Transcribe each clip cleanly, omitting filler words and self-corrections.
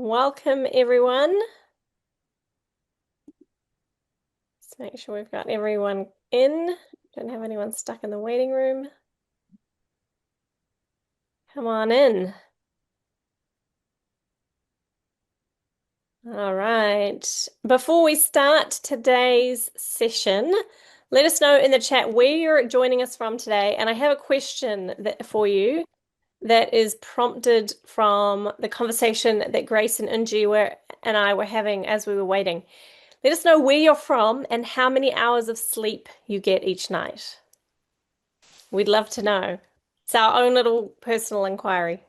Welcome, everyone. Let's make sure we've got everyone in. Don't have anyone stuck in the waiting room. Come on in. All right. Before we start today's session, let us know in the chat where you're joining us from today. And I have a question for you that is prompted from the conversation that Grace and Unji and I were having as we were waiting. Let us know where you're from and how many hours of sleep you get each night. We'd love to know. It's our own little personal inquiry.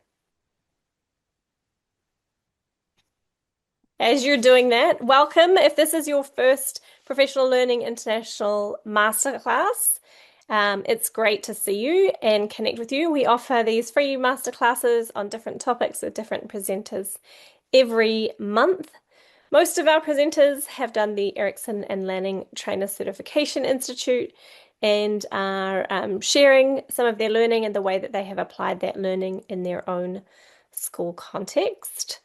As you're doing that, welcome. If this is your first Professional Learning International Masterclass, it's great to see you and connect with you. We offer these free masterclasses on different topics with different presenters every month. Most of our presenters have done the Erickson and Lanning Trainer Certification Institute and are sharing some of their learning and the way that they have applied that learning in their own school context.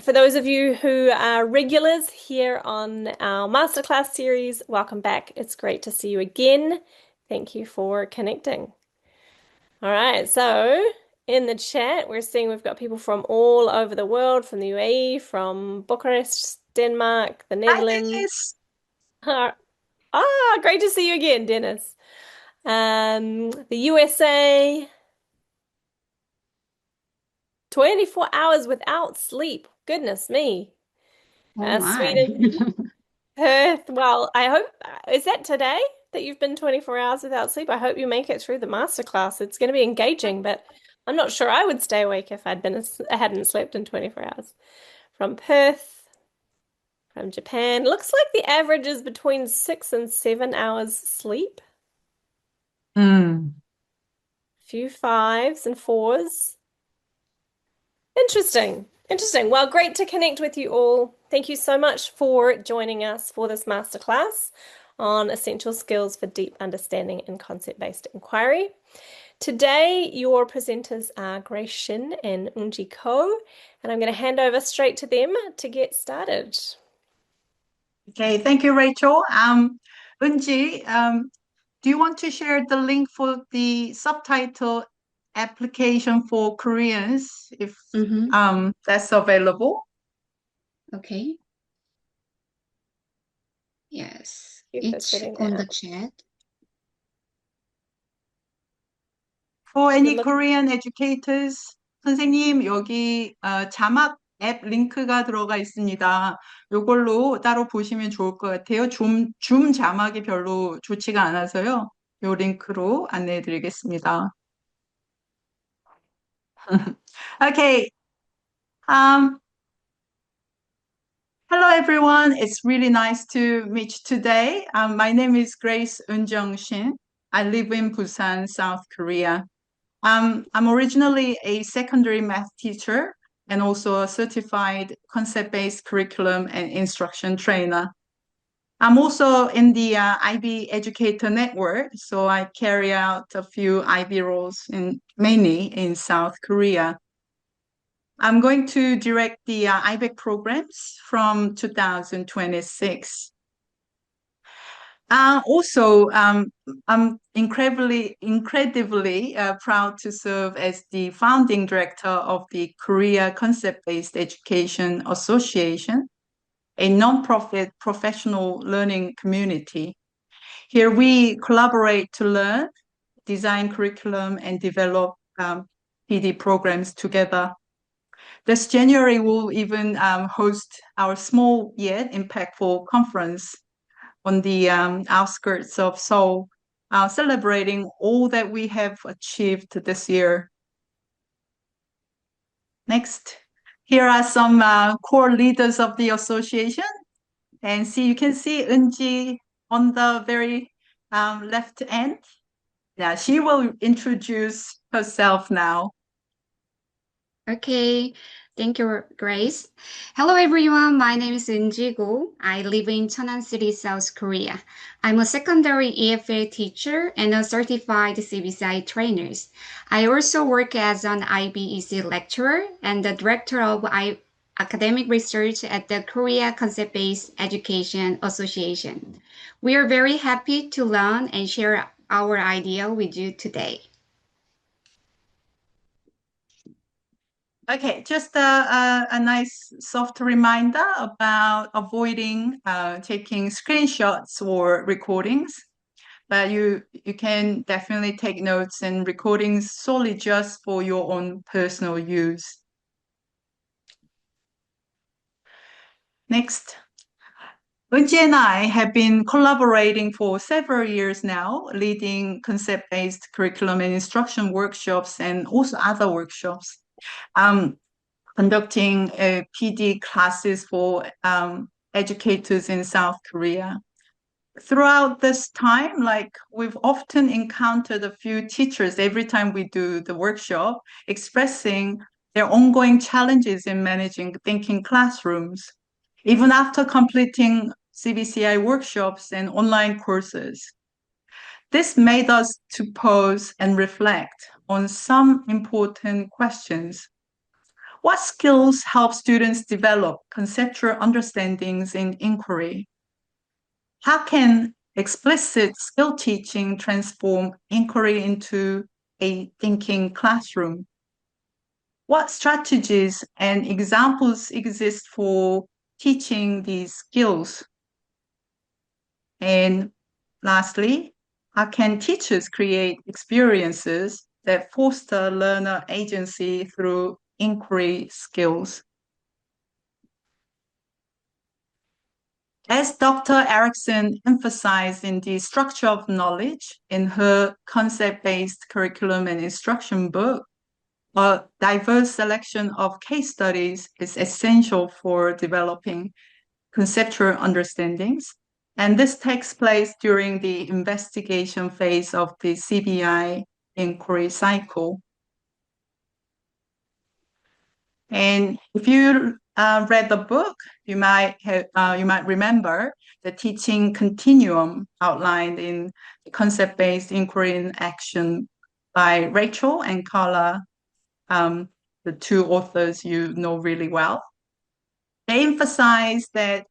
For those of you who are regulars here on our Masterclass series, welcome back. It's great to see you again. Thank you for connecting. All right, so in the chat, we're seeing we've got people from all over the world, from the UAE, from Bucharest, Denmark, the Hi, Netherlands. Dennis. Great to see you again, Dennis. The USA, 24 hours without sleep. Goodness me. Oh my. Sweden, Perth. Well, I hope, is that today that you've been 24 hours without sleep? I hope you make it through the masterclass. It's going to be engaging, but I'm not sure I would stay awake if I hadn't slept in 24 hours. From Perth, from Japan. Looks like the average is between 6 and 7 hours sleep. Mm. Few fives and fours. Interesting. Interesting. Well, great to connect with you all. Thank you so much for joining us for this masterclass on essential skills for deep understanding and concept-based inquiry. Today, your presenters are Grace Shin and Unji Ko, and I'm going to hand over straight to them to get started. Okay, thank you, Rachel. Unji, do you want to share the link for the subtitle application for Koreans if Mm-hmm. that's available? Okay. Yes, Thank you for it's setting on that the up. chat. For Good any look. Korean educators, 선생님, 여기 자막 앱 링크가 들어가 있습니다. 이걸로 따로 보시면 좋을 것 같아요. 줌 자막이 별로 좋지가 않아서요. 이 링크로 안내해 드리겠습니다. Okay. Um, Hello, everyone. It's really nice to meet you today. My name is Grace Eunjung Shin. I live in Busan, South Korea. I'm originally a secondary math teacher and also a certified concept-based curriculum and instruction trainer. I'm also in the IB Educator Network, so I carry out a few IB roles mainly in South Korea. I'm going to direct the IBEC programs from 2026. I'm incredibly proud to serve as the founding director of the Korea Concept-Based Education Association, a nonprofit professional learning community. Here we collaborate to learn, design curriculum, and develop PD programs together. This January, we'll even host our small yet impactful conference on the outskirts of Seoul, celebrating all that we have achieved this year. Next, here are some core leaders of the association. And you can see Eunji on the very left end. Yeah, she will introduce herself now. Okay, Thank you, Grace. Hello, everyone. My name is Eunji Go. I live in Cheonan City, South Korea. I'm a secondary EFL teacher and a certified CBCI trainer. I also work as an IBEC lecturer and the director of academic research at the Korea Concept-Based Education Association. We are very happy to learn and share our idea with you today. Okay, just a nice soft reminder about avoiding taking screenshots or recordings. But you can definitely take notes and recordings solely just for your own personal use. Next. Eunji and I have been collaborating for several years now, leading concept-based curriculum and instruction workshops and also other workshops. Conducting PD classes for educators in South Korea. Throughout this time, like we've often encountered a few teachers every time we do the workshop expressing their ongoing challenges in managing thinking classrooms, even after completing CBCI workshops and online courses. This made us to pause and reflect on some important questions. What skills help students develop conceptual understandings in inquiry? How can explicit skill teaching transform inquiry into a thinking classroom? What strategies and examples exist for teaching these skills? And lastly, how can teachers create experiences that foster learner agency through inquiry skills? As Dr. Erickson emphasized in the Structure of Knowledge in her concept-based curriculum and instruction book, a diverse selection of case studies is essential for developing conceptual understandings. And this takes place during the investigation phase of the CBI inquiry cycle. And if you read the book, you might remember the teaching continuum outlined in the concept-based inquiry in action by Rachel and Carla, the two authors you know really well. They emphasize that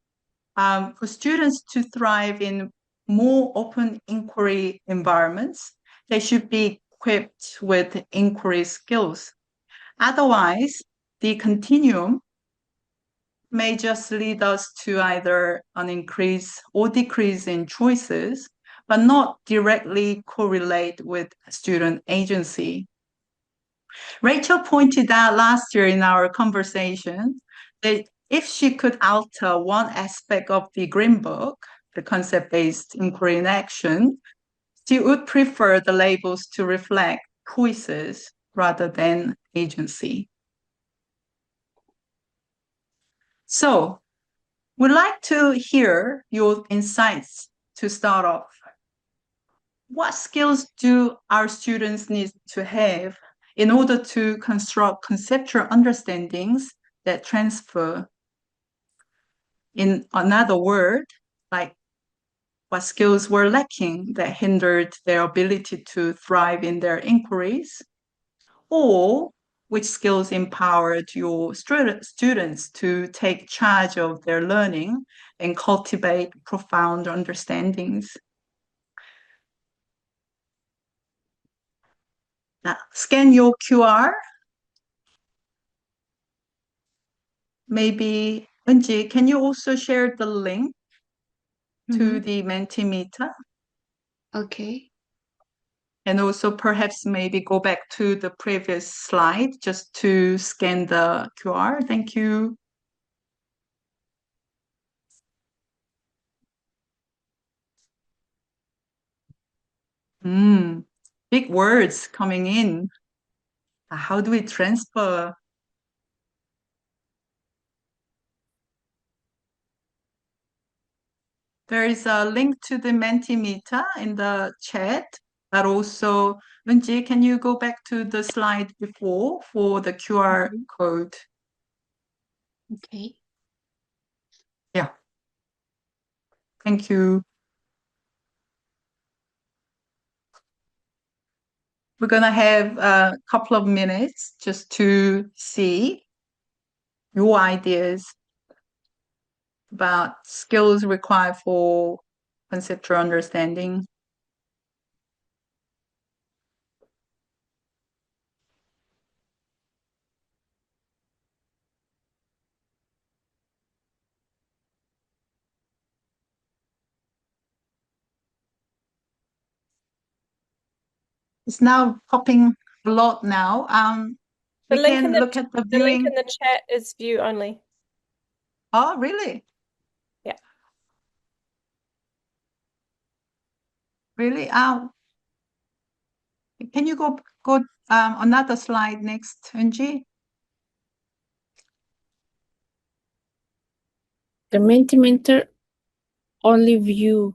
for students to thrive in more open inquiry environments, they should be equipped with inquiry skills. Otherwise, the continuum may just lead us to either an increase or decrease in choices, but not directly correlate with student agency. Rachel pointed out last year in our conversation that if she could alter one aspect of the Green Book, the concept-based inquiry in action, she would prefer the labels to reflect choices rather than agency. So, we'd like to hear your insights to start off. What skills do our students need to have in order to construct conceptual understandings that transfer? In another word, like what skills were lacking that hindered their ability to thrive in their inquiries? Or which skills empowered your students to take charge of their learning and cultivate profound understandings? Now, scan your QR. Maybe, Eunji, can you also share the link to the Mentimeter? Okay. And also perhaps maybe go back to the previous slide just to scan the QR. Thank you. Big words coming in. How do we transfer? There is a link to the Mentimeter in the chat, but also, Eunji, can you go back to the slide before for the QR code? Okay. Yeah. Thank you. We're going to have a couple of minutes just to see your ideas about skills required for conceptual understanding. It's now popping a lot now. The We link in can look at the the link viewing. in the chat is view only. Oh, really? Yeah. Really? Can you go another slide next, Unji? The Mentimeter only view.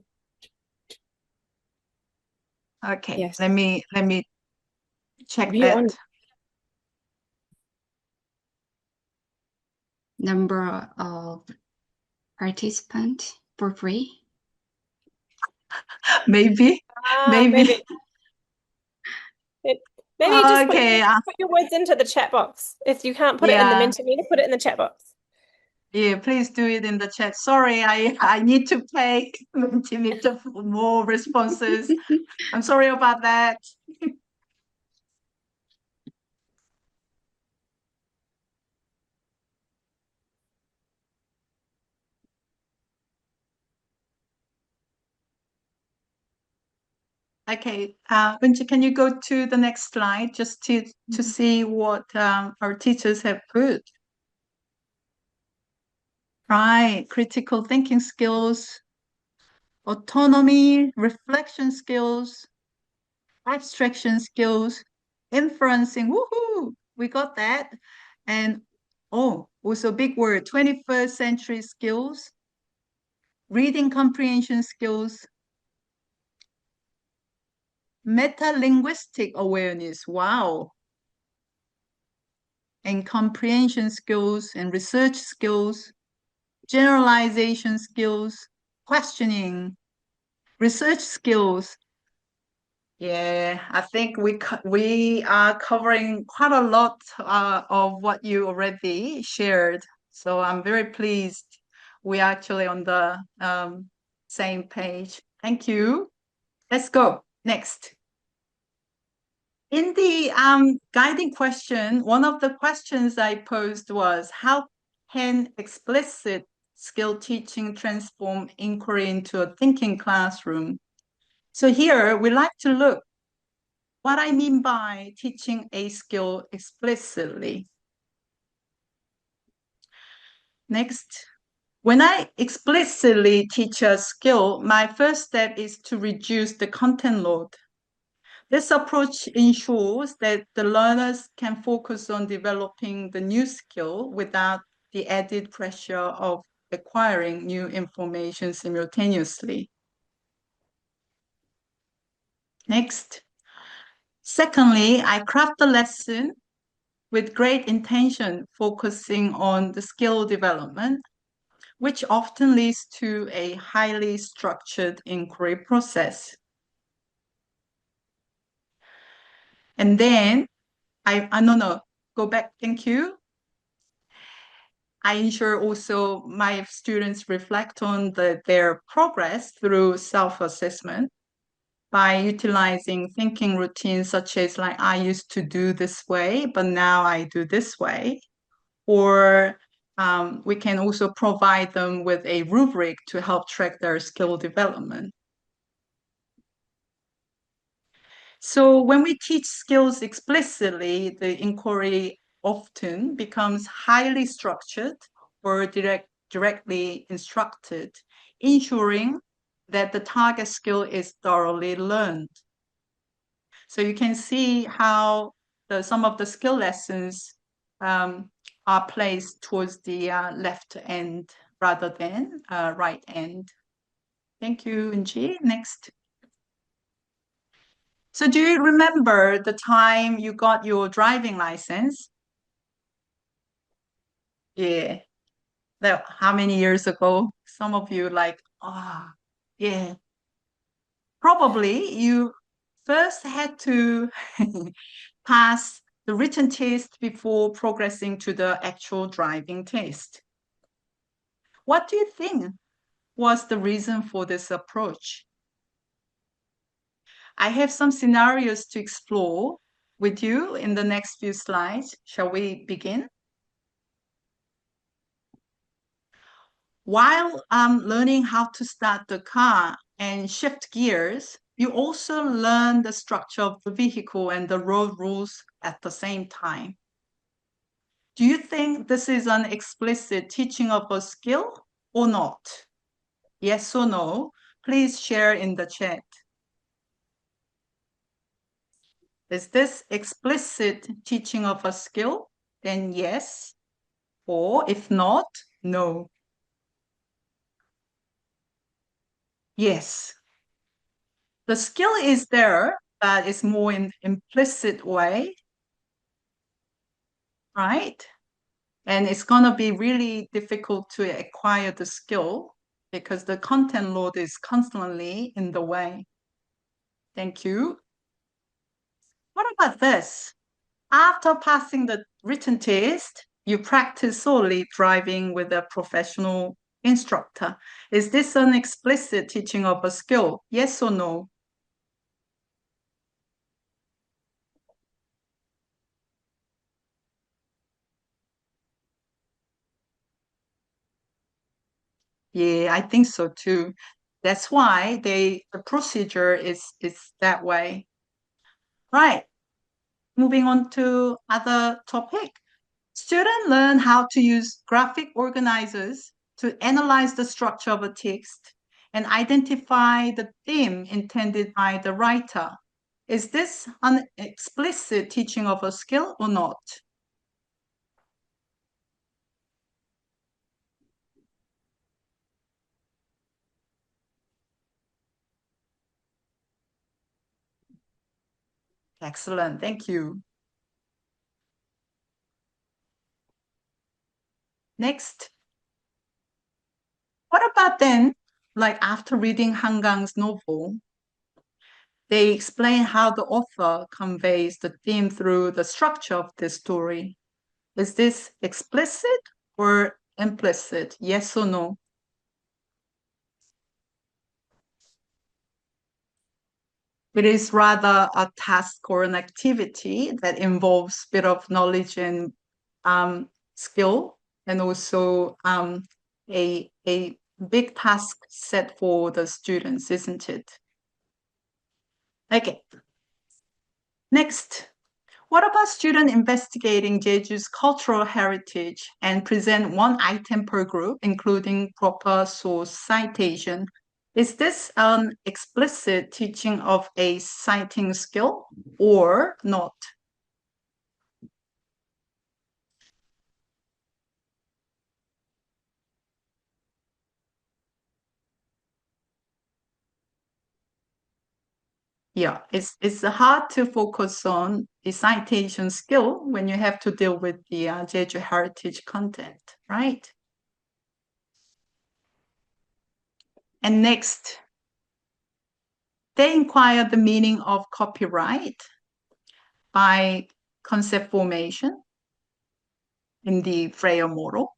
Okay. Yes. Let me check View that. only. Number of participant for free. Maybe. Maybe. Maybe just Okay. put your words into the chat box. If you can't put it in the Yeah. Mentimeter, put it in the chat box. Yeah, please do it in the chat. Sorry, I need to pay Mentimeter for more responses. I'm sorry about that. Okay, Unji, can you go to the next slide just to see what our teachers have put? Right, critical thinking skills, autonomy, reflection skills, abstraction skills, inferencing. Woohoo! We got that. And also big word, 21st century skills, reading comprehension skills, meta-linguistic awareness. Wow. And comprehension skills and research skills, generalization skills, questioning, research skills. Yeah, I think we are covering quite a lot of what you already shared. So I'm very pleased we're actually on the same page. Thank you. Let's go. Next. In the guiding question, one of the questions I posed was, how can explicit skill teaching transform inquiry into a thinking classroom? So here we like to look what I mean by teaching a skill explicitly. Next, when I explicitly teach a skill, my first step is to reduce the content load. This approach ensures that the learners can focus on developing the new skill without the added pressure of acquiring new information simultaneously. Next. Secondly, I craft the lesson with great intention, focusing on the skill development, which often leads to a highly structured inquiry process. And then no, go back, thank you. I ensure also my students reflect on their progress through self-assessment by utilizing thinking routines such as like, I used to do this way, but now I do this way. Or we can also provide them with a rubric to help track their skill development. So when we teach skills explicitly, the inquiry often becomes highly structured or directly instructed, ensuring that the target skill is thoroughly learned. So you can see how some of the skill lessons are placed towards the left end rather than right end. Thank you, Unji. Next. So do you remember the time you got your driving license? Yeah. That how many years ago? Some of you like, ah, yeah. Probably you first had to pass the written test before progressing to the actual driving test. What do you think was the reason for this approach? I have some scenarios to explore with you in the next few slides. Shall we begin? While learning how to start the car and shift gears, you also learn the structure of the vehicle and the road rules at the same time. Do you think this is an explicit teaching of a skill or not? Yes or no? Please share in the chat. Is this explicit teaching of a skill? Then yes, or if not, no. Yes. The skill is there, but it's more in implicit way, right? And it's gonna be really difficult to acquire the skill because the content load is constantly in the way. Thank you. What about this? After passing the written test, you practice solely driving with a professional instructor. Is this an explicit teaching of a skill? Yes or no? Yeah, I think so too. That's why the procedure is that way. Right. Moving on to other topic. Students learn how to use graphic organizers to analyze the structure of a text and identify the theme intended by the writer. Is this an explicit teaching of a skill or not? Excellent, thank you. Next. What about then, like after reading Han Gang's novel, they explain how the author conveys the theme through the structure of the story. Is this explicit or implicit? Yes or no? It is rather a task or an activity that involves a bit of knowledge and skill, and also a big task set for the students, isn't it? Okay. Next, what about student investigating Jeju's cultural heritage and present one item per group, including proper source citation? Is this an explicit teaching of a citing skill or not? Yeah, it's hard to focus on the citation skill when you have to deal with the Jeju heritage content, right? And next, they inquire the meaning of copyright by concept formation in the Freya model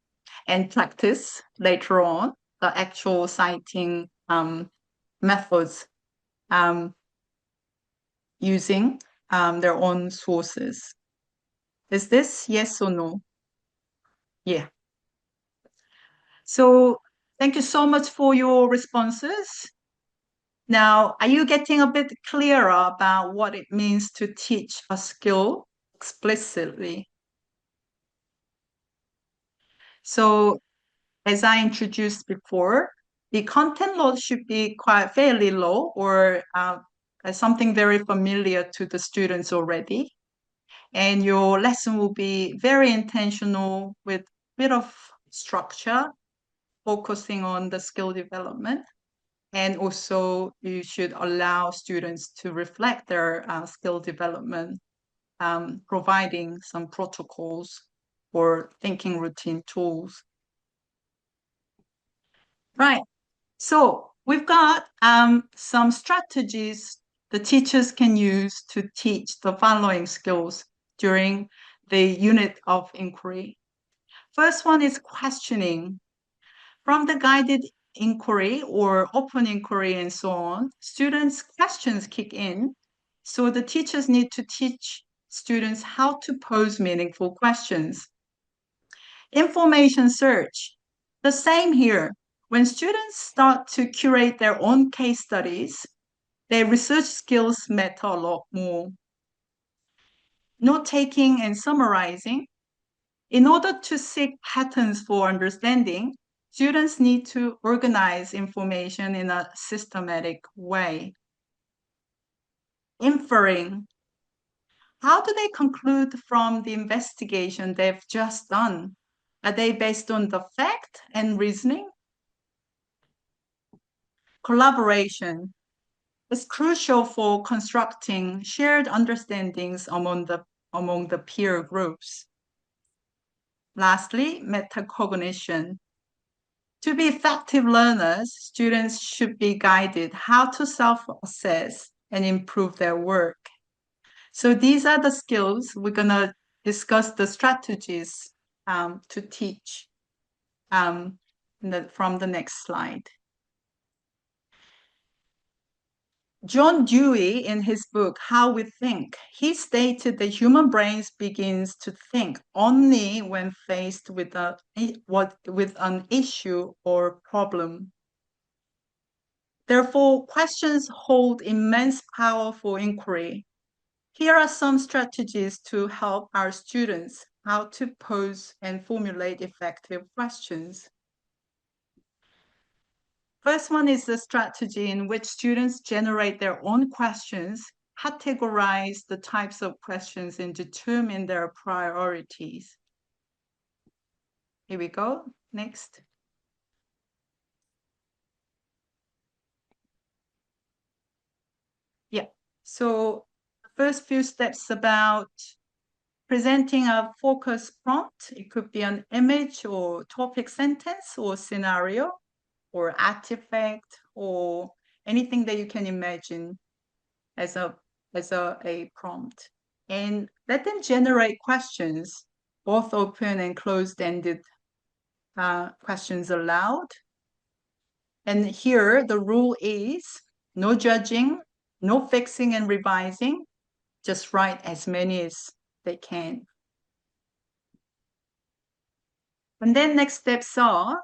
and practice later on the actual citing methods using their own sources. Is this yes or no? Yeah. So thank you so much for your responses. Now, are you getting a bit clearer about what it means to teach a skill explicitly? So as I introduced before, the content load should be quite fairly low or something very familiar to the students already. And your lesson will be very intentional with a bit of structure, focusing on the skill development. And also you should allow students to reflect their skill development, providing some protocols or thinking routine tools. Right. So we've got some strategies the teachers can use to teach the following skills during the unit of inquiry. First one is questioning. From the guided inquiry or open inquiry and so on, students' questions kick in. So the teachers need to teach students how to pose meaningful questions. Information search. The same here. When students start to curate their own case studies, their research skills matter a lot more. Note-taking and summarizing. In order to seek patterns for understanding, students need to organize information in a systematic way. Inferring. How do they conclude from the investigation they've just done? Are they based on the fact and reasoning? Collaboration is crucial for constructing shared understandings among the peer groups. Lastly, metacognition. To be effective learners, students should be guided how to self-assess and improve their work. So these are the skills we're going to discuss the strategies to teach from the next slide. John Dewey, in his book, How We Think, he stated that human brains begins to think only when faced with an issue or problem. Therefore, questions hold immense power for inquiry. Here are some strategies to help our students how to pose and formulate effective questions. First one is the strategy in which students generate their own questions, categorize the types of questions, and determine their priorities. Here we go. Next. Yeah. So first few steps about presenting a focus prompt. It could be an image or topic sentence or scenario or artifact or anything that you can imagine as a prompt. And let them generate questions, both open and closed-ended questions aloud. And here the rule is no judging, no fixing and revising, just write as many as they can. And then next steps are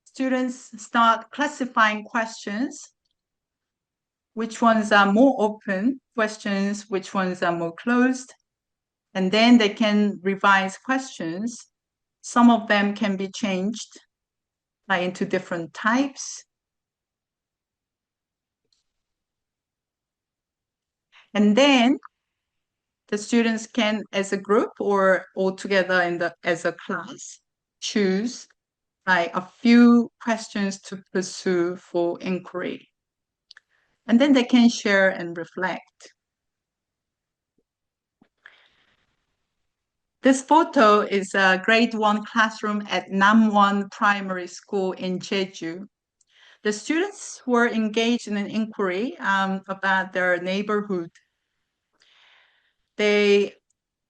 students start classifying questions, which ones are more open questions, which ones are more closed, and then they can revise questions. Some of them can be changed into different types. And then the students can, as a group or all together as a class, choose a few questions to pursue for inquiry. And then they can share and reflect. This photo is a grade 1 classroom at Namwon Primary School in Jeju. The students were engaged in an inquiry about their neighborhood. They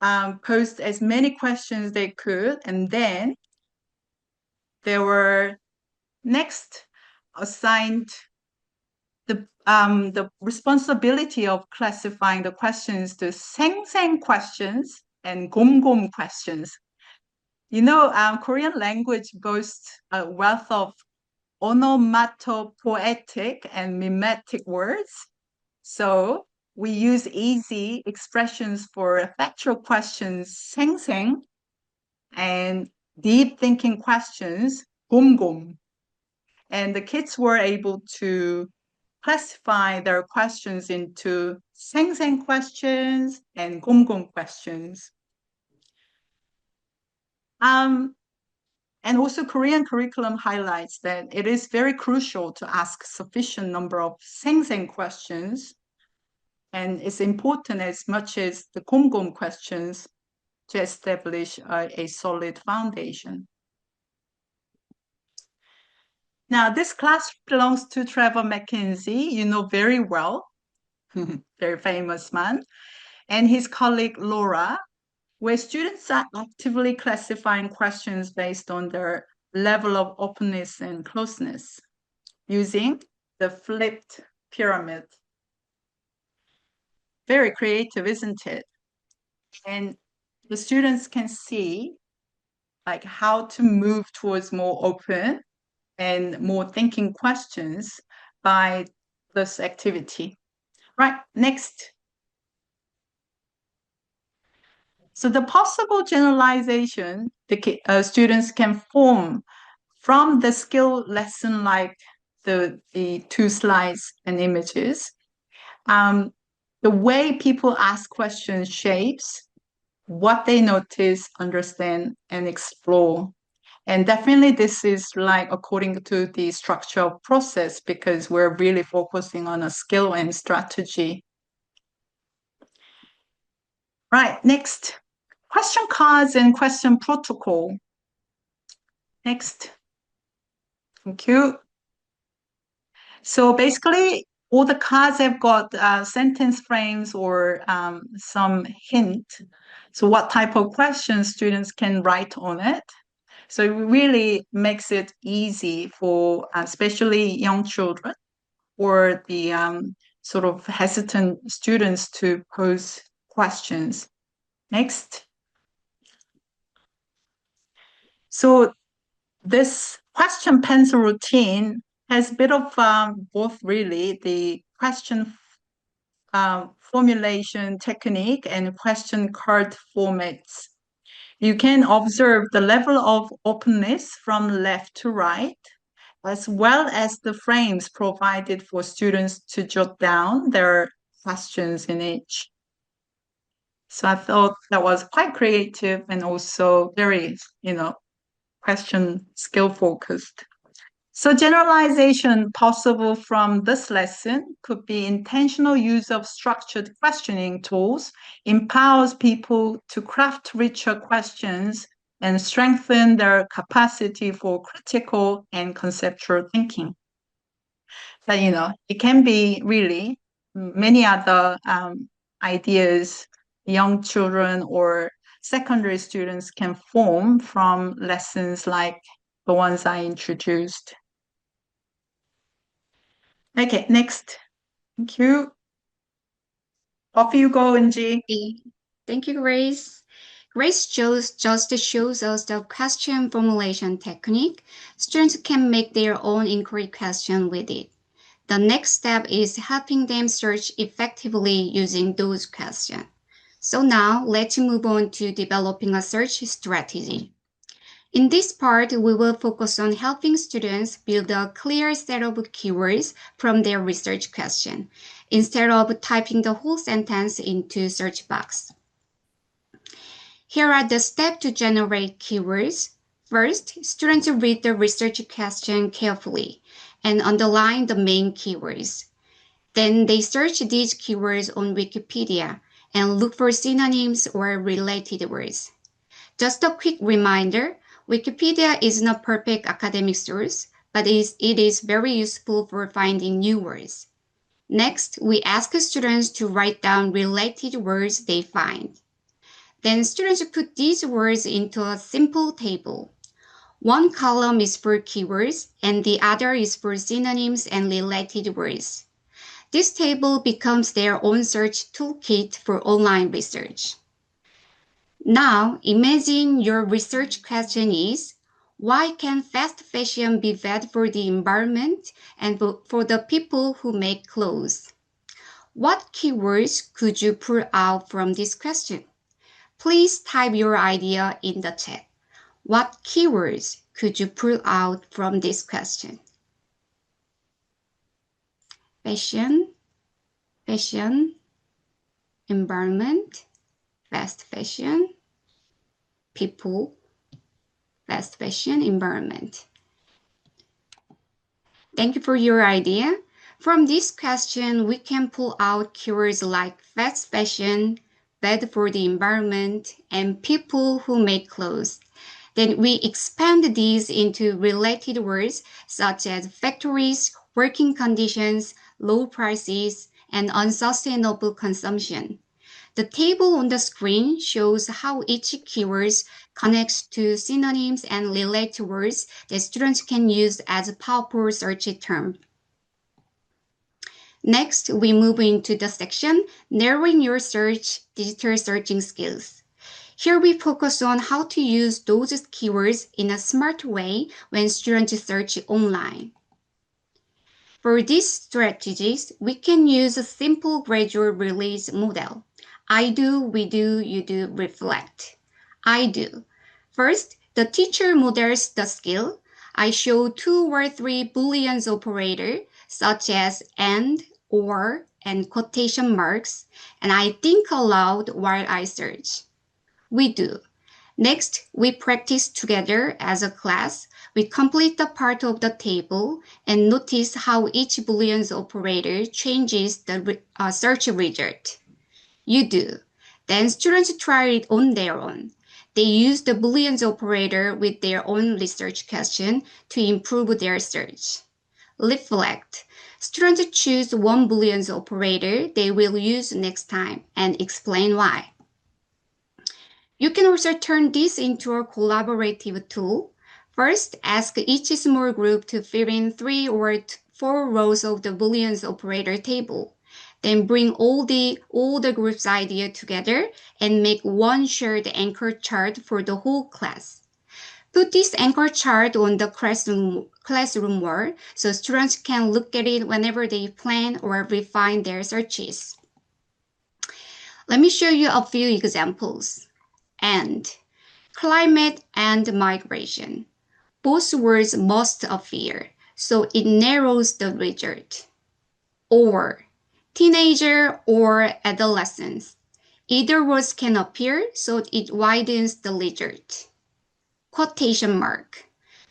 posed as many questions they could, and then they were next assigned the responsibility of classifying the questions to 생생 questions and gomgom questions. You know, Korean language boasts a wealth of onomatopoetic and mimetic words. So we use easy expressions for factual questions, 생생, and deep thinking questions, gomgom. And the kids were able to classify their questions into 생생 questions and gomgom questions. And also Korean curriculum highlights that it is very crucial to ask sufficient number of 생생 questions, and it's important as much as the gomgom questions to establish a solid foundation. Now, this class belongs to Trevor McKenzie, you know very well, very famous man, and his colleague Laura, where students are actively classifying questions based on their level of openness and closeness using the flipped pyramid. Very creative, isn't it? And the students can see like how to move towards more open and more thinking questions by this activity. Right, next. So the possible generalization the students can form from the skill lesson like the two slides and images, the way people ask questions shapes what they notice, understand, and explore. And definitely this is like according to the structural process because we're really focusing on a skill and strategy. Right, next. Question cards and question protocol. Next. Thank you. So basically, all the cards have got sentence frames or some hint. So what type of questions students can write on it. So it really makes it easy for especially young children or the sort of hesitant students to pose questions. Next. So this question pencil routine has a bit of both really, the question formulation technique and question card formats. You can observe the level of openness from left to right, as well as the frames provided for students to jot down their questions in each. So I thought that was quite creative and also very, question skill focused. So generalization possible from this lesson could be intentional use of structured questioning tools empowers people to craft richer questions and strengthen their capacity for critical and conceptual thinking. But, it can be really many other ideas young children or secondary students can form from lessons like the ones I introduced. Okay, next. Thank you. Off you go, Unji. Thank you, Grace. Grace just shows us the question formulation technique. Students can make their own inquiry question with it. The next step is helping them search effectively using those questions. So now let's move on to developing a search strategy. In this part, we will focus on helping students build a clear set of keywords from their research question, instead of typing the whole sentence into search box. Here are the steps to generate keywords. First, students read the research question carefully and underline the main keywords. Then they search these keywords on Wikipedia and look for synonyms or related words. Just a quick reminder, Wikipedia is not perfect academic source, but it is very useful for finding new words. Next, we ask students to write down related words they find. Then students put these words into a simple table. One column is for keywords and the other is for synonyms and related words. This table becomes their own search toolkit for online research. Now, imagine your research question is, why can fast fashion be bad for the environment and for the people who make clothes? What keywords could you pull out from this question? Please type your idea in the chat. What keywords could you pull out from this question? Fashion, environment, fast fashion, people, fast fashion, environment. Thank you for your idea. From this question, we can pull out keywords like fast fashion, bad for the environment, and people who make clothes. Then we expand these into related words such as factories, working conditions, low prices, and unsustainable consumption. The table on the screen shows how each keyword connects to synonyms and related words that students can use as a powerful search term. Next, we move into the section Narrowing Your Search Digital Searching Skills. Here we focus on how to use those keywords in a smart way when students search online. For these strategies, we can use a simple gradual release model. I do, we do, you do, reflect. I do. First, the teacher models the skill. I show 2 or 3 Boolean operators such as and, or, and quotation marks, and I think aloud while I search. We do. Next, we practice together as a class. We complete the part of the table and notice how each Boolean operator changes the search result. You do. Then students try it on their own. They use the Boolean operator with their own research question to improve their search. Reflect. Students choose one Boolean operator they will use next time and explain why. You can also turn this into a collaborative tool. First, ask each small group to fill in 3 or 4 rows of the Boolean operator table. Then bring all the group's idea together and make one shared anchor chart for the whole class. Put this anchor chart on the classroom wall so students can look at it whenever they plan or refine their searches. Let me show you a few examples. And climate and migration. Both words must appear, so it narrows the result. Or teenager or adolescence. Either words can appear, so it widens the result. Quotation mark.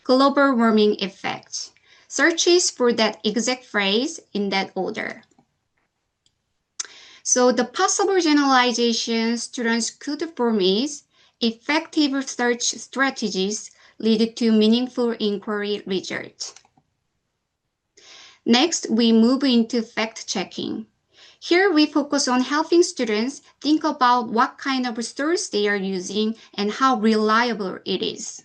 Global warming effect. Searches for that exact phrase in that order. So the possible generalization students could form is effective search strategies lead to meaningful inquiry results. Next, we move into fact-checking. Here we focus on helping students think about what kind of source they are using and how reliable it is.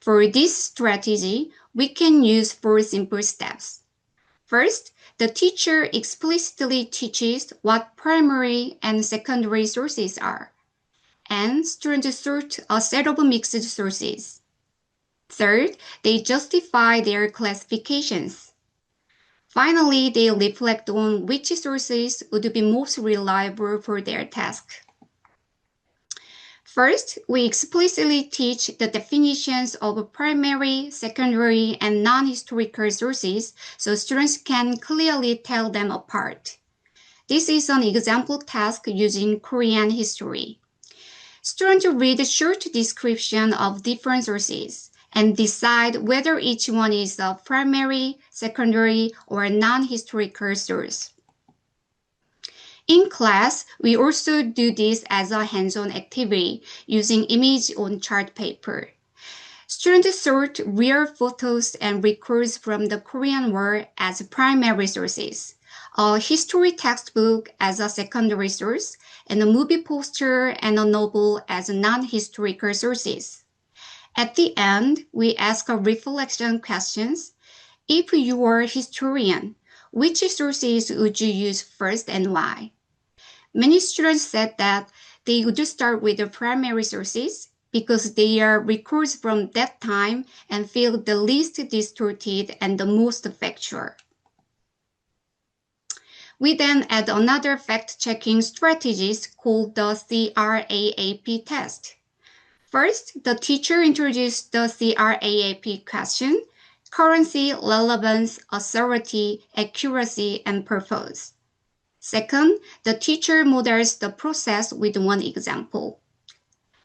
For this strategy, we can use 4 simple steps. First, the teacher explicitly teaches what primary and secondary sources are, and students sort a set of mixed sources. Third, they justify their classifications. Finally, they reflect on which sources would be most reliable for their task. First, we explicitly teach the definitions of primary, secondary, and non-historical sources so students can clearly tell them apart. This is an example task using Korean history. Students read a short description of different sources and decide whether each one is a primary, secondary, or non-historical source. In class, we also do this as a hands-on activity using image on chart paper. Students sort real photos and records from the Korean War as primary sources, a history textbook as a secondary source, and a movie poster and a novel as non-historical sources. At the end, we ask a reflection questions. If you were a historian, which sources would you use first and why? Many students said that they would start with the primary sources because they are records from that time and feel the least distorted and the most factual. We then add another fact-checking strategies called the CRAAP test. First, the teacher introduced the CRAAP question: currency, relevance, authority, accuracy, and purpose. Second, the teacher models the process with one example.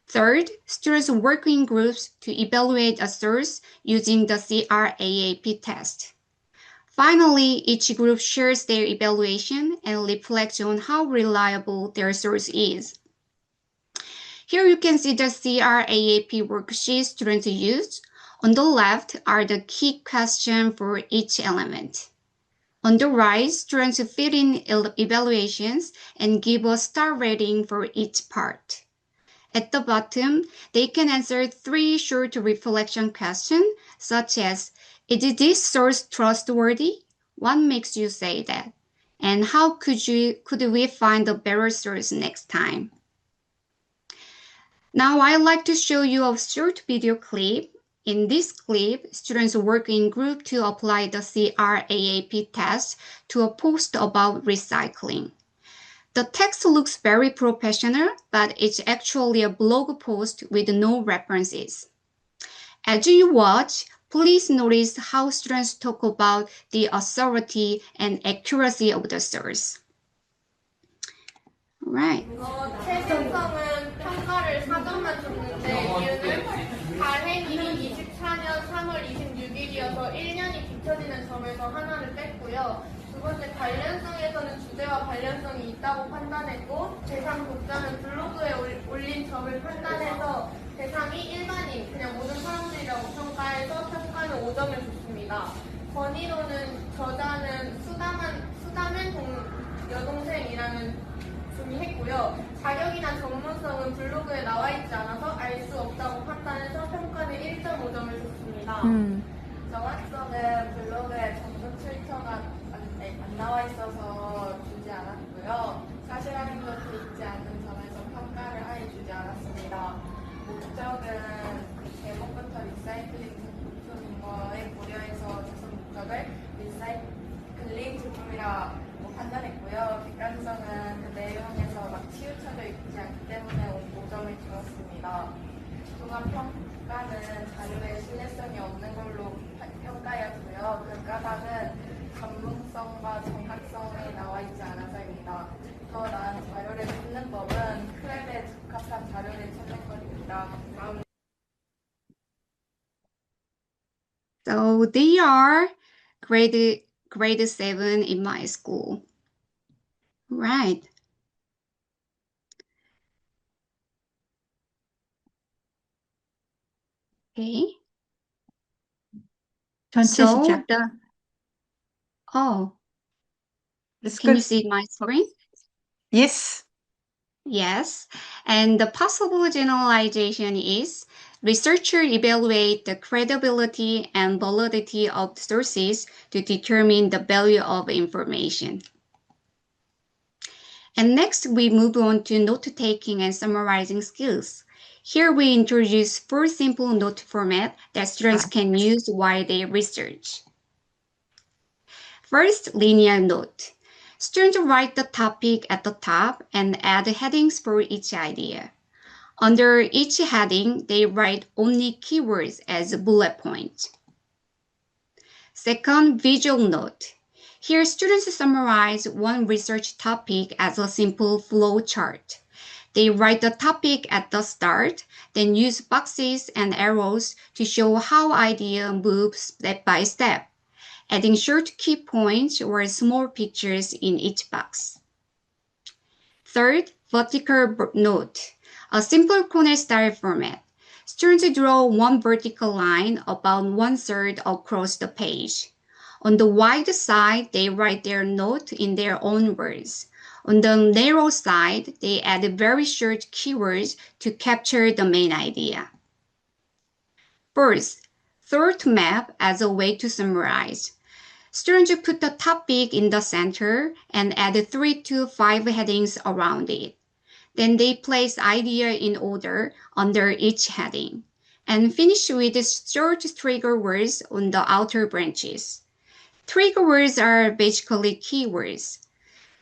Third, students work in groups to evaluate a source using the CRAAP test. Finally, each group shares their evaluation and reflects on how reliable their source is. Here you can see the CRAAP worksheet students used. On the left are the key questions for each element. On the right, students fill in evaluations and give a star rating for each part. At the bottom, they can answer 3 short reflection questions, such as, is this source trustworthy? What makes you say that? And how could we find a better source next time? Now I'd like to show you a short video clip. In this clip, students work in group to apply the CRAAP test to a post about recycling. The text looks very professional, but it's actually a blog post with no references. As you watch, please notice how students talk about the authority and accuracy of the source. Right. 최신성은 평가를 4점만 줬는데 이유는 발행일이 24년 3월 26일이어서 1년이 뒤처지는 점에서 하나를 뺐고요. 두 번째, 관련성에서는 주제와 관련성이 있다고 판단했고, 대상 독자는 블로그에 올린 점을 판단해서 대상이 일반인, 그냥 모든 사람들이라고 평가해서 평가는 5점을 줬습니다. 권위로는 저자는 수다맨 여동생이라는 했고요. 자격이나 전문성은 블로그에 나와 있지 않아서 알 수 없다고 판단해서 평가는 1.5점을 줬습니다. 정확성은 블로그에 전문 출처가 안 나와 있어서 주지 않았고요. 사실확인 것이 있지 않은 점에서 평가를 아예 주지 않았습니다. 목적은 제목부터 리사이클링 제품인 거에 고려해서 작성 목적을 리사이클링 제품이라 판단했고요. 객관성은 그 내용에서 막 치우쳐져 있지 않기 때문에 5점을 주었습니다. 종합평가는 자료의 신뢰성이 없는 걸로 평가였고요. 그 까닭은 전문성과 정확성이 나와 있지 않아서입니다. 더 나은 자료를 찾는 법은 크랩에 적합한 자료를 찾는 것입니다. So they are grade 7 in my school. Right. Okay. 전체 So 시작. can you see my screen? Yes. Yes. And the possible generalization is researchers evaluate the credibility and validity of sources to determine the value of information. And next, we move on to note-taking and summarizing skills. Here we introduce 4 simple note formats that students can use while they research. First, linear note. Students write the topic at the top and add headings for each idea. Under each heading, they write only keywords as bullet points. Second, visual note. Here, students summarize one research topic as a simple flow chart. They write the topic at the start, then use boxes and arrows to show how idea moves step by step, adding short key points or small pictures in each box. Third, vertical note, a simple corner style format. Students draw one vertical line about 1/3 across the page. On the wide side, they write their note in their own words. On the narrow side, they add very short keywords to capture the main idea. First, thought map as a way to summarize. Students put the topic in the center and add 3 to 5 headings around it. Then they place idea in order under each heading and finish with short trigger words on the outer branches. Trigger words are basically keywords.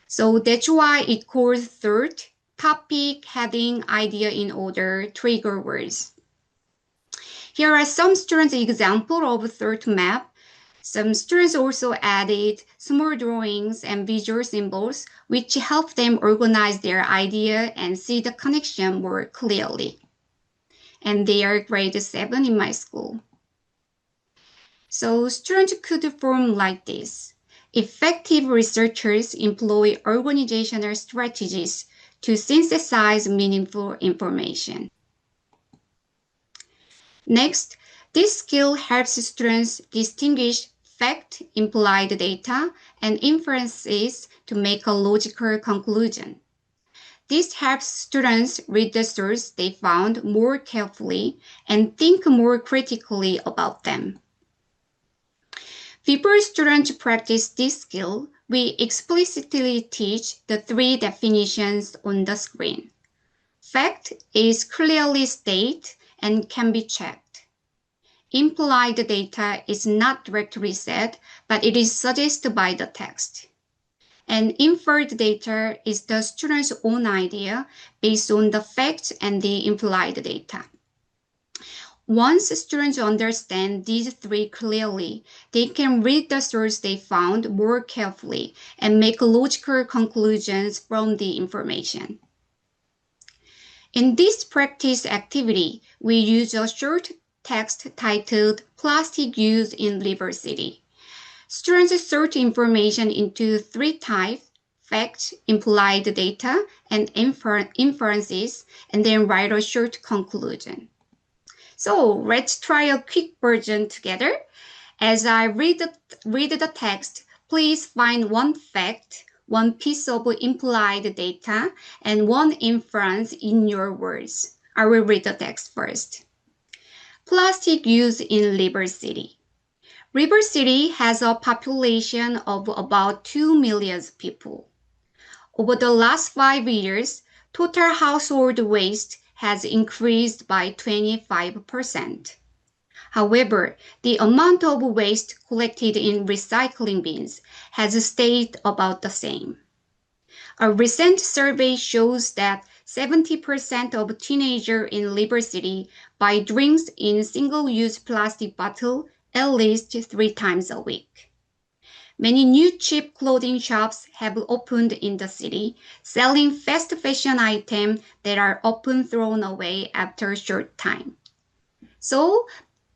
So that's why it calls thought, topic, heading, idea in order, trigger words. Here are some students' examples of thought map. Some students also added small drawings and visual symbols, which help them organize their idea and see the connection more clearly. And they are grade 7 in my school. So students could form like this. Effective researchers employ organizational strategies to synthesize meaningful information. Next, this skill helps students distinguish fact, implied data, and inferences to make a logical conclusion. This helps students read the source they found more carefully and think more critically about them. Before students practice this skill, we explicitly teach the three definitions on the screen. Fact is clearly stated and can be checked. Implied data is not directly said, but it is suggested by the text. And inferred data is the student's own idea based on the facts and the implied data. Once students understand these three clearly, they can read the source they found more carefully and make logical conclusions from the information. In this practice activity, we use a short text titled Plastic Use in River City. Students sort information into three types: facts, implied data, and inferences, and then write a short conclusion. So let's try a quick version together. As I read the text, please find one fact, one piece of implied data, and one inference in your words. I will read the text first. Plastic use in River City. River City has a population of about 2 million people. Over the last 5 years, total household waste has increased by 25%. However, the amount of waste collected in recycling bins has stayed about the same. A recent survey shows that 70% of teenagers in River City buy drinks in single-use plastic bottles at least 3 times a week. Many new cheap clothing shops have opened in the city, selling fast fashion items that are often thrown away after a short time. So,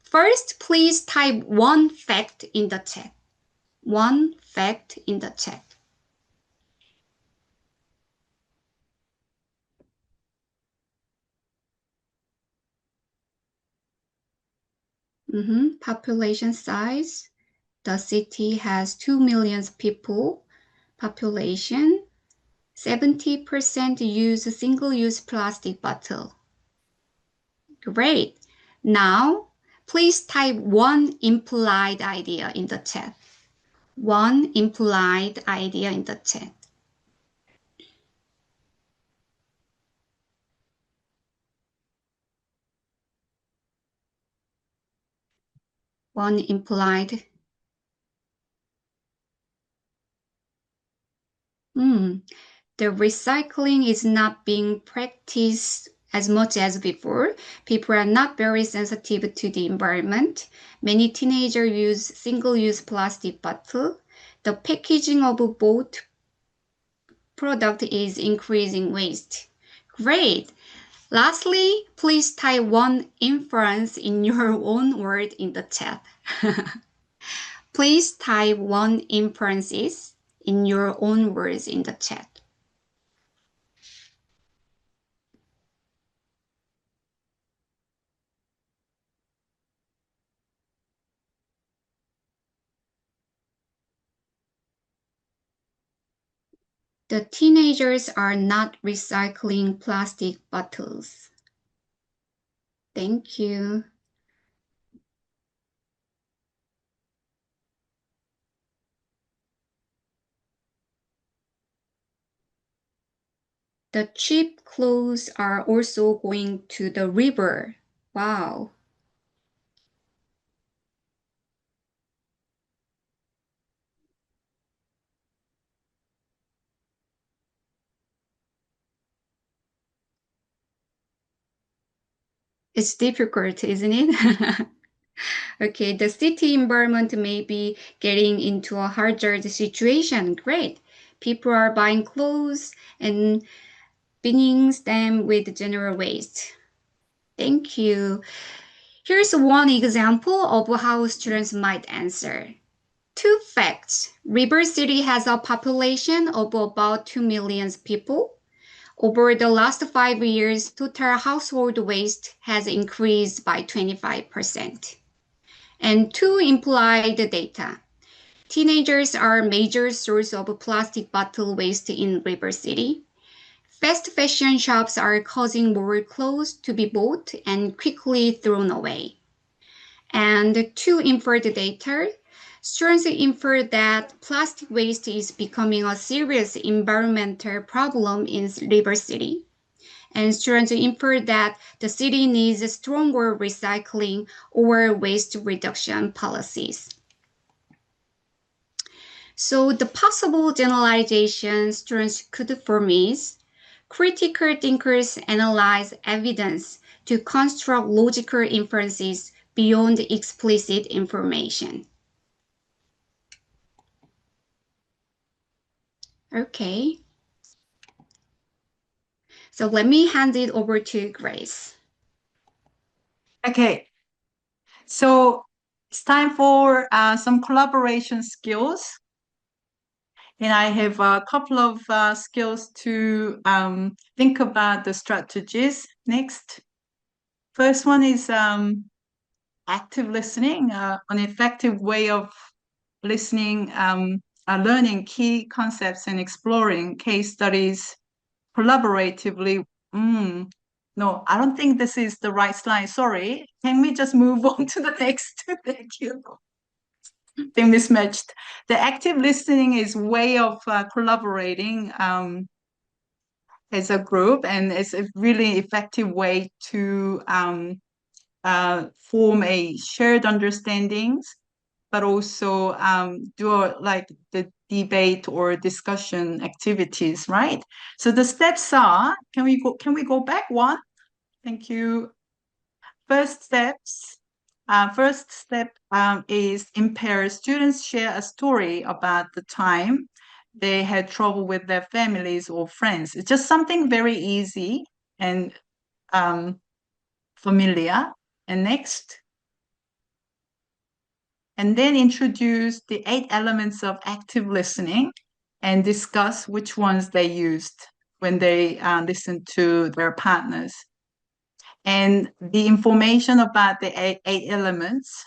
first, please type one fact in the chat. One fact in the chat. Population size. The city has 2 million people. Population. 70% use single-use plastic bottle. Great. Now, please type one implied idea in the chat. One implied idea in the chat. One implied. The recycling is not being practiced as much as before. People are not very sensitive to the environment. Many teenagers use single-use plastic bottles. The packaging of both product is increasing waste. Great. Lastly, please type one inference in your own word in the chat. Please type one inferences in your own words in the chat. The teenagers are not recycling plastic bottles. Thank you. The cheap clothes are also going to the river. Wow. It's difficult, isn't it? Okay, the city environment may be getting into a harder situation. Great. People are buying clothes and binning them with general waste. Thank you. Here's one example of how students might answer. 2 facts. River City has a population of about 2 million people. Over the last 5 years, total household waste has increased by 25%. And two implied data. Teenagers are a major source of plastic bottle waste in River City. Fast fashion shops are causing more clothes to be bought and quickly thrown away. And two inferred data. Students infer that plastic waste is becoming a serious environmental problem in River City. And students infer that the city needs stronger recycling or waste reduction policies. So the possible generalization students could form is critical thinkers analyze evidence to construct logical inferences beyond explicit information. Okay. So let me hand it over to Grace. Okay. So it's time for some collaboration skills. And I have a couple of skills to think about the strategies next. First one is active listening, an effective way of listening, learning key concepts and exploring case studies collaboratively. No, I don't think this is the right slide. Sorry. Can we just move on to the next? Thank you. They mismatched. The active listening is way of collaborating as a group, and it's a really effective way to form a shared understandings, but also like the debate or discussion activities, right? So the steps are, can we go back one? Thank you. First step is impair students share a story about the time they had trouble with their families or friends. It's just something very easy and familiar. And next. And then introduce the 8 elements of active listening and discuss which ones they used when they listened to their partners. And the information about the eight elements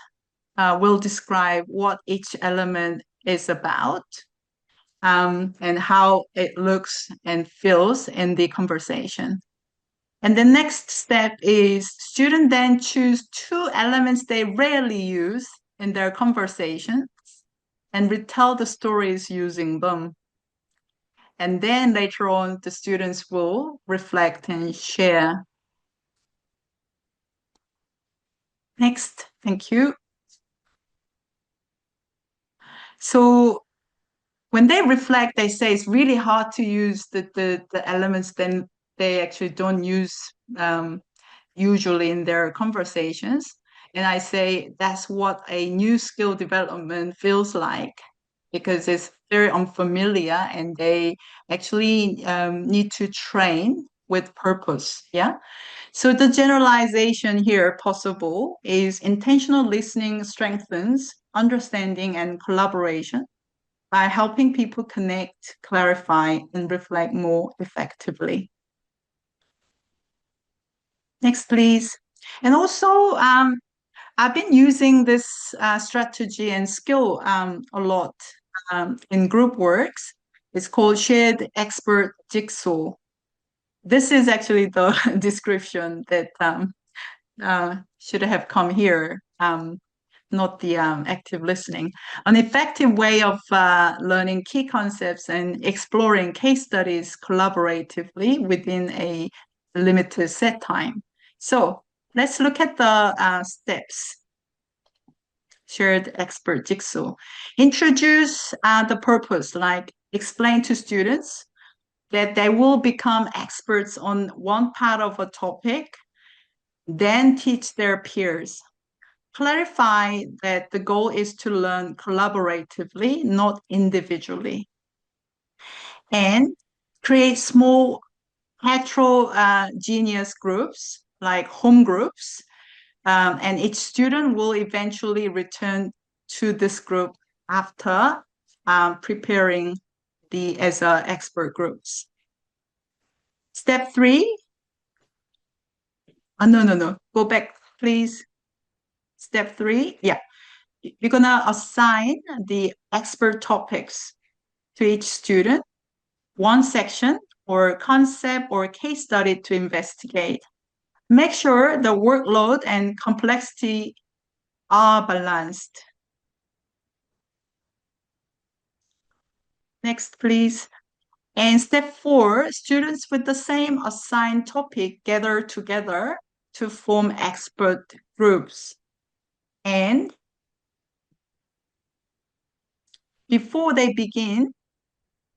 will describe what each element is about and how it looks and feels in the conversation. And the next step is students then choose 2 elements they rarely use in their conversations and retell the stories using them. And then later on, the students will reflect and share. Next, thank you. So when they reflect, they say it's really hard to use the elements then they actually don't use usually in their conversations. And I say that's what a new skill development feels like, because it's very unfamiliar and they actually need to train with purpose. Yeah. So the generalization here possible is intentional listening strengthens understanding and collaboration by helping people connect, clarify, and reflect more effectively. Next, please. And also, I've been using this strategy and skill a lot in group works. It's called shared expert jigsaw. This is actually the description that should have come here, not the active listening. An effective way of learning key concepts and exploring case studies collaboratively within a limited set time. So let's look at the steps. Shared expert jigsaw. Introduce the purpose, like explain to students that they will become experts on one part of a topic, then teach their peers. Clarify that the goal is to learn collaboratively, not individually. And create small heterogeneous groups, like home groups, and each student will eventually return to this group after preparing as expert groups. Step 3. No. Go back, please. Step 3. Yeah. You're going to assign the expert topics to each student, one section or concept or case study to investigate. Make sure the workload and complexity are balanced. Next, please. And step 4, students with the same assigned topic gather together to form expert groups. And before they begin,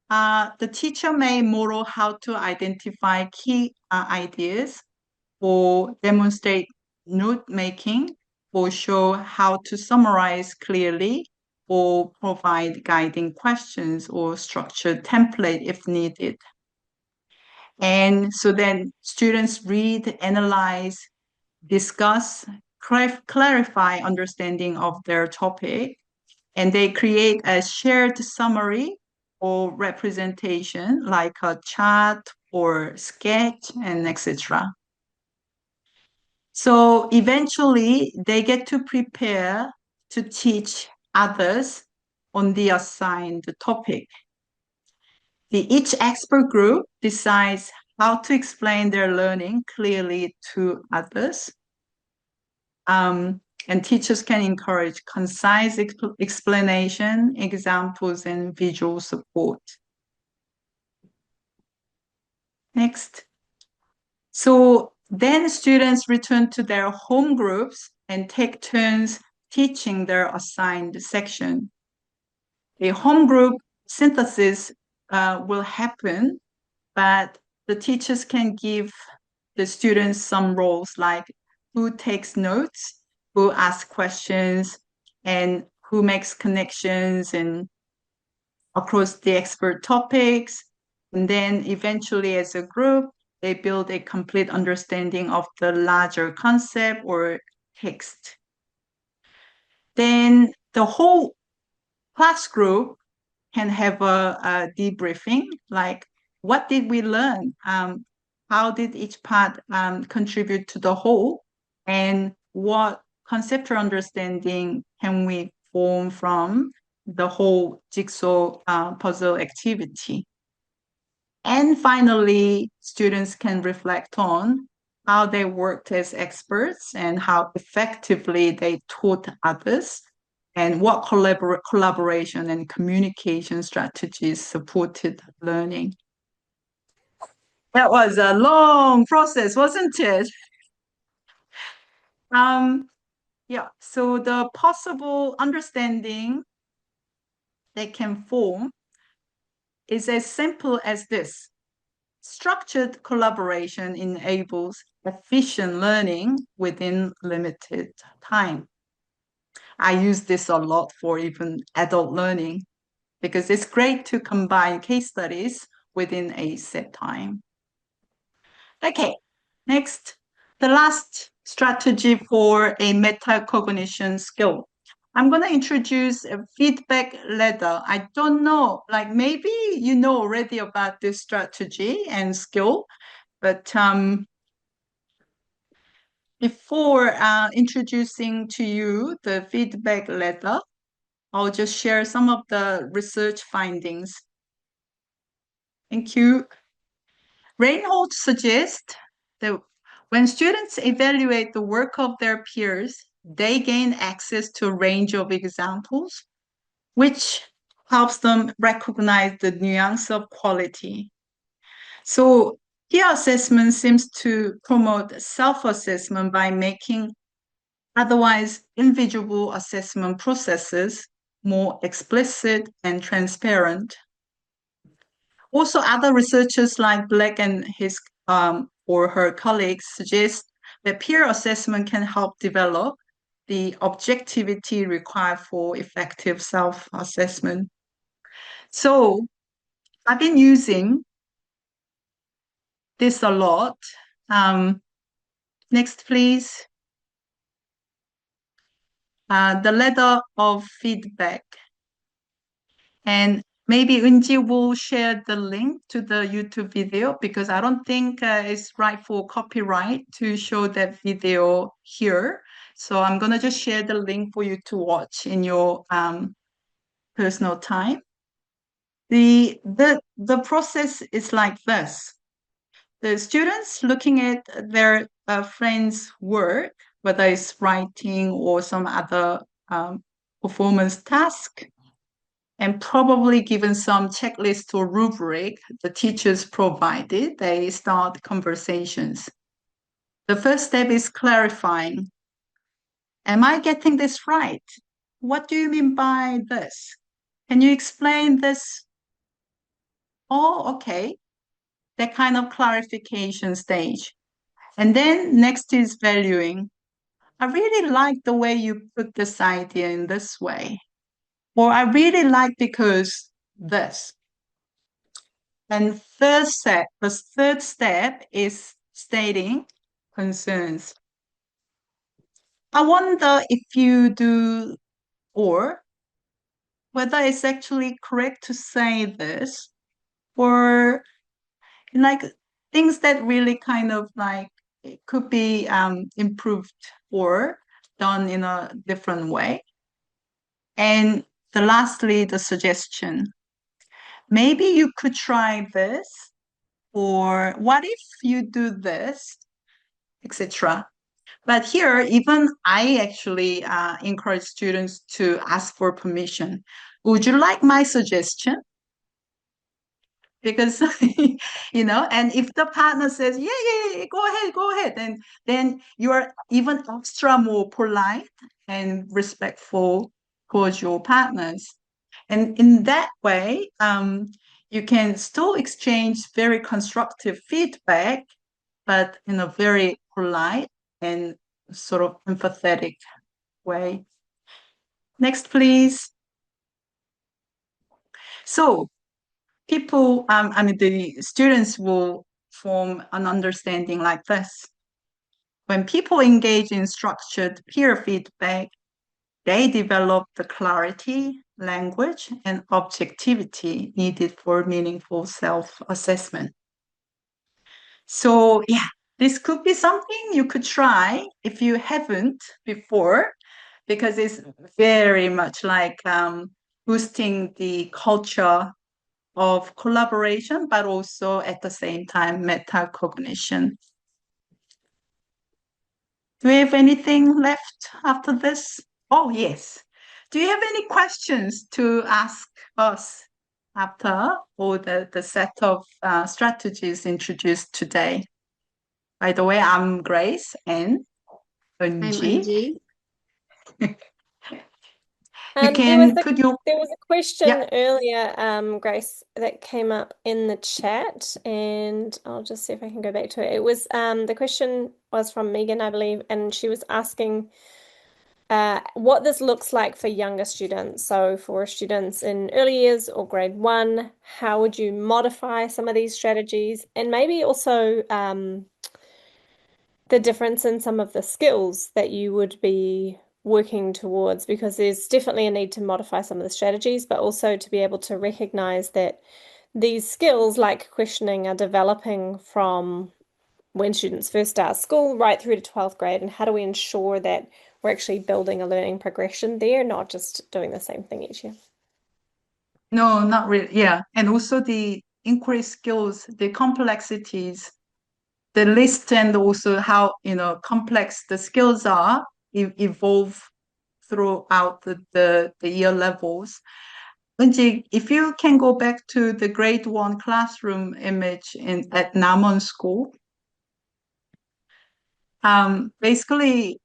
the teacher may model how to identify key ideas or demonstrate note making or show how to summarize clearly or provide guiding questions or structured template if needed. And so then students read, analyze, discuss, clarify understanding of their topic, and they create a shared summary or representation like a chart or sketch and etc. So eventually they get to prepare to teach others on the assigned topic. Each expert group decides how to explain their learning clearly to others. And teachers can encourage concise explanation, examples, and visual support. Next. So then students return to their home groups and take turns teaching their assigned section. A home group synthesis will happen, but the teachers can give the students some roles like who takes notes, who asks questions, and who makes connections and across the expert topics. And then eventually as a group, they build a complete understanding of the larger concept or text. Then the whole class group can have a debriefing, like what did we learn? How did each part contribute to the whole? And what conceptual understanding can we form from the whole jigsaw puzzle activity? And finally, students can reflect on how they worked as experts and how effectively they taught others and what collaboration and communication strategies supported learning. That was a long process, wasn't it? Yeah, so the possible understanding they can form is as simple as this. Structured collaboration enables efficient learning within limited time. I use this a lot for even adult learning because it's great to combine case studies within a set time. Okay, next, the last strategy for a metacognition skill. I'm going to introduce a feedback ladder. I don't know, like maybe you know already about this strategy and skill, but before introducing to you the feedback ladder, I'll just share some of the research findings. Thank you. Reinhold suggests that when students evaluate the work of their peers, they gain access to a range of examples, which helps them recognize the nuance of quality. So peer assessment seems to promote self-assessment by making otherwise invisible assessment processes more explicit and transparent. Also, other researchers like Black and his or her colleagues suggest that peer assessment can help develop the objectivity required for effective self-assessment. So I've been using this a lot. Next, please. The ladder of feedback. And maybe Unji will share the link to the YouTube video because I don't think it's right for copyright to show that video here. So I'm gonna just share the link for you to watch in your personal time. The process is like this. The students looking at their friends' work, whether it's writing or some other performance task, and probably given some checklist or rubric the teachers provided, they start conversations. The first step is clarifying. Am I getting this right? What do you mean by this? Can you explain this? Oh, okay. That kind of clarification stage. And then next is valuing. I really like the way you put this idea in this way. Or I really like because this. And the third step is stating concerns. I wonder if you do, or whether it's actually correct to say this, or like things that really kind of like it could be improved or done in a different way. And lastly, the suggestion. Maybe you could try this, or what if you do this, etc. But here, even I actually encourage students to ask for permission. Would you like my suggestion? Because and if the partner says yeah, go ahead, then you are even extra more polite and respectful towards your partners, and in that way you can still exchange very constructive feedback, but in a very polite and sort of empathetic way. Next, please. So the students will form an understanding like this. When people engage in structured peer feedback, they develop the clarity, language, and objectivity needed for meaningful self-assessment. So yeah, this could be something you could try if you haven't before, because it's very much like boosting the culture of collaboration, but also at the same time metacognition. Do we have anything left after this? Oh, yes. Do you have any questions to ask us after all the set of strategies introduced today? By the way, I'm Grace and I'm Unji. Unji. There was a question Yeah. earlier, Grace, that came up in the chat, and I'll just see if I can go back to it. It was the question was from Megan, I believe, and she was asking what this looks like for younger students. So for students in early years or grade 1, how would you modify some of these strategies, and maybe also the difference in some of the skills that you would be working towards, because there's definitely a need to modify some of the strategies, but also to be able to recognize that these skills, like questioning, are developing from when students first start school right through to 12th grade. And how do we ensure that we're actually building a learning progression there, not just doing the same thing each year? No, not really. Yeah. And also the inquiry skills, the complexities, the list, and also how complex the skills are evolve throughout the year levels. Unji, if you can go back to the grade 1 classroom image at Namon School, basically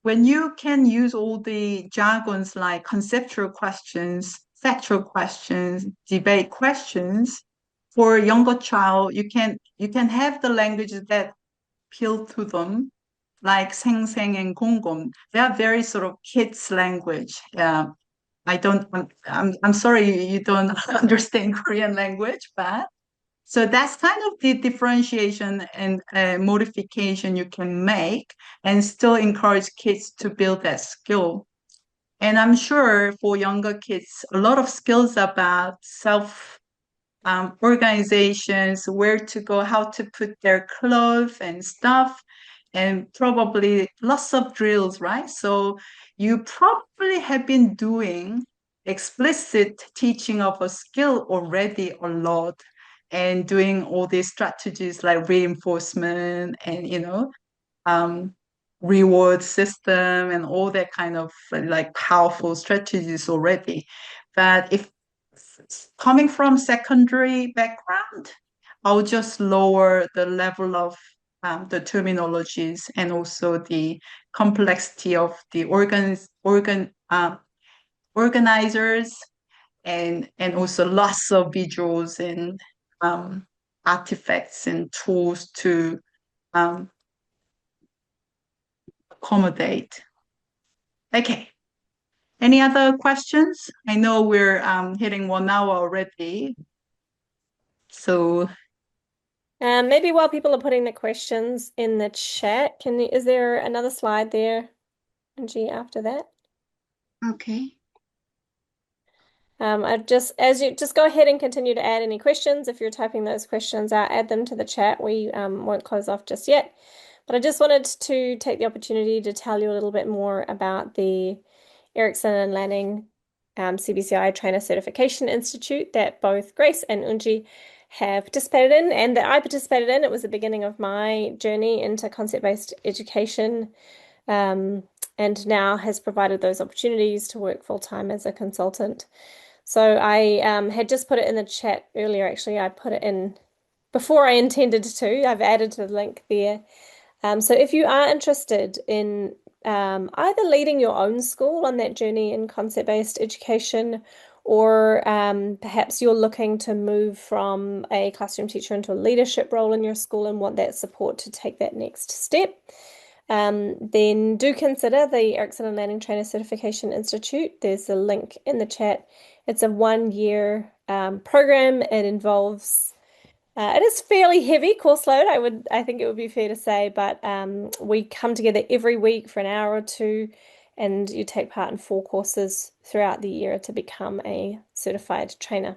when you can use all the jargons like conceptual questions, factual questions, debate questions, for a younger child, you can have the languages that appeal to them, like 생생 and 공공. They are very sort of kids' language. I'm sorry you don't understand Korean language, but so that's kind of the differentiation and modification you can make and still encourage kids to build that skill. And I'm sure for younger kids, a lot of skills about self organizations, where to go, how to put their clothes and stuff, and probably lots of drills, right? So you probably have been doing explicit teaching of a skill already a lot and doing all these strategies like reinforcement and, um, reward system and all that kind of like powerful strategies already. But if coming from secondary background, I'll just lower the level of the terminologies and also the complexity of the organizers and also lots of visuals and artifacts and tools to um, accommodate. Okay. Any other questions? I know we're hitting 1 hour already. So Maybe while people are putting the questions in the chat, is there another slide there, Angie, after that? Okay. I just go ahead and continue to add any questions. If you're typing those questions out, add them to the chat. We won't close off just yet. But I just wanted to take the opportunity to tell you a little bit more about the Erickson and Lanning CBCI Trainer Certification Institute that both Grace and Unji have participated in and that I participated in. It was the beginning of my journey into concept-based education, and now has provided those opportunities to work full-time as a consultant. So I had just put it in the chat earlier. Actually, I put it in before I intended to. I've added the link there. So if you are interested in either leading your own school on that journey in concept-based education, or perhaps you're looking to move from a classroom teacher into a leadership role in your school and want that support to take that next step, then do consider the Erickson and Lanning Trainer Certification Institute. There's a link in the chat. It's a 1-year program. It involves it is fairly heavy course load, I think it would be fair to say, but we come together every week for an hour or two, and you take part in 4 courses throughout the year to become a certified trainer.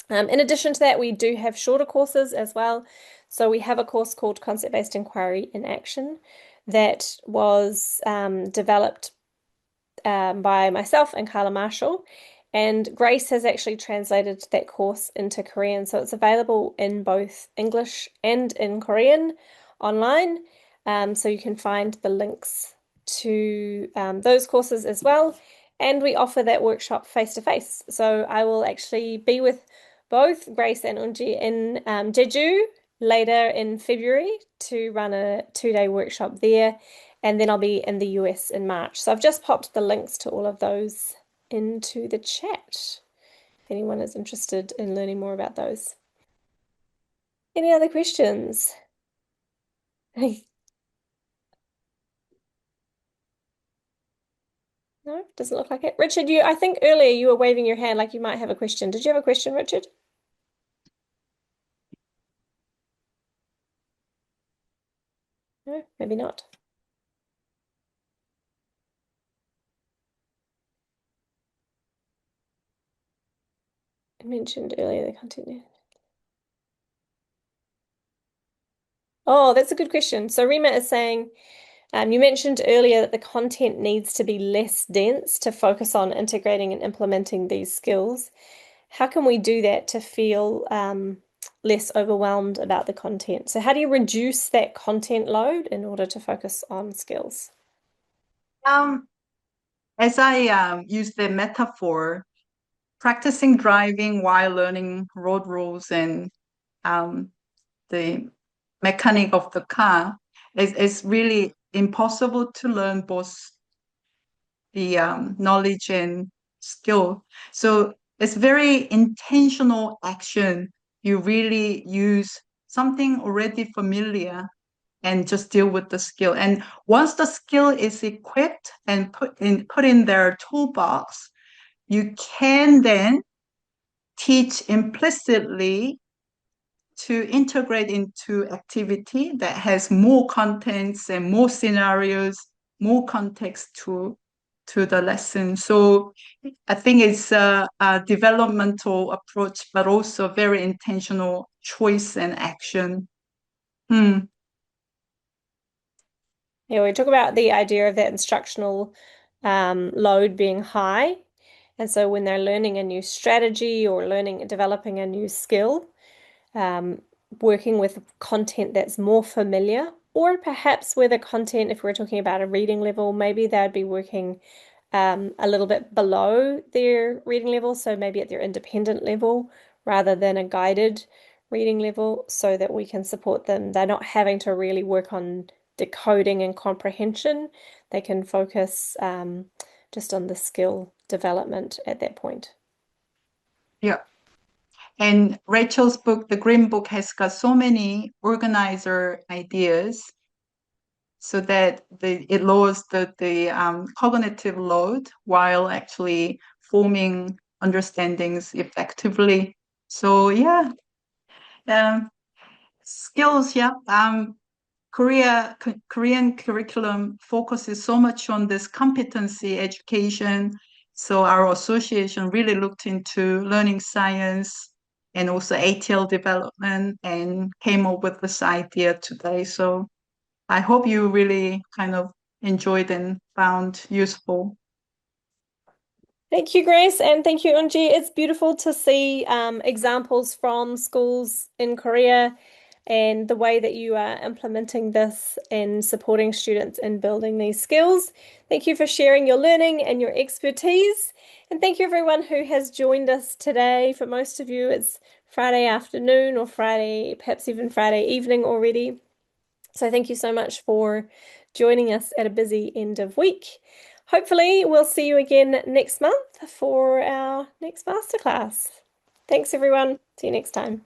In addition to that, we do have shorter courses as well. So we have a course called Concept-Based Inquiry in Action that was developed by myself and Carla Marshall. And Grace has actually translated that course into Korean. So it's available in both English and in Korean online. So you can find the links to those courses as well. And we offer that workshop face-to-face. So I will actually be with both Grace and Unji in Jeju later in February to run a 2-day workshop there. And then I'll be in the US in March. So I've just popped the links to all of those into the chat if anyone is interested in learning more about those. Any other questions? No, doesn't look like it. Richard, I think earlier you were waving your hand like you might have a question. Did you have a question, Richard? No, maybe not. I mentioned earlier the content. Oh, that's a good question. So Rima is saying, you mentioned earlier that the content needs to be less dense to focus on integrating and implementing these skills. How can we do that to feel less overwhelmed about the content? So how do you reduce that content load in order to focus on skills? As I use the metaphor, practicing driving while learning road rules and the mechanic of the car is really impossible to learn both the knowledge and skill. So it's very intentional action. You really use something already familiar and just deal with the skill. And once the skill is equipped and put in their toolbox, you can then teach implicitly to integrate into activity that has more contents and more scenarios, more context to to the lesson. So I think it's a developmental approach, but also very intentional choice and action. Yeah, we talk about the idea of that instructional load being high. And so when they're learning a new strategy or developing a new skill, working with content that's more familiar, or perhaps where the content, if we're talking about a reading level, maybe they'd be working a little bit below their reading level, so maybe at their independent level rather than a guided reading level, so that we can support them. They're not having to really work on decoding and comprehension. They can focus just on the skill development at that point. Yeah. And Rachel's book, The Green Book, has got so many organizer ideas so that it lowers the cognitive load while actually forming understandings effectively. So yeah, skills. Yeah, Korean curriculum focuses so much on this competency education. So our association really looked into learning science and also ATL development and came up with this idea today. So I hope you really kind of enjoyed and found useful. Thank you, Grace, and thank you, Eunji. It's beautiful to see examples from schools in Korea and the way that you are implementing this and supporting students in building these skills. Thank you for sharing your learning and your expertise. And thank you, everyone who has joined us today. For most of you, it's Friday afternoon or Friday, perhaps even Friday evening already. So thank you so much for joining us at a busy end of week. Hopefully, we'll see you again next month for our next masterclass. Thanks, everyone. See you next time.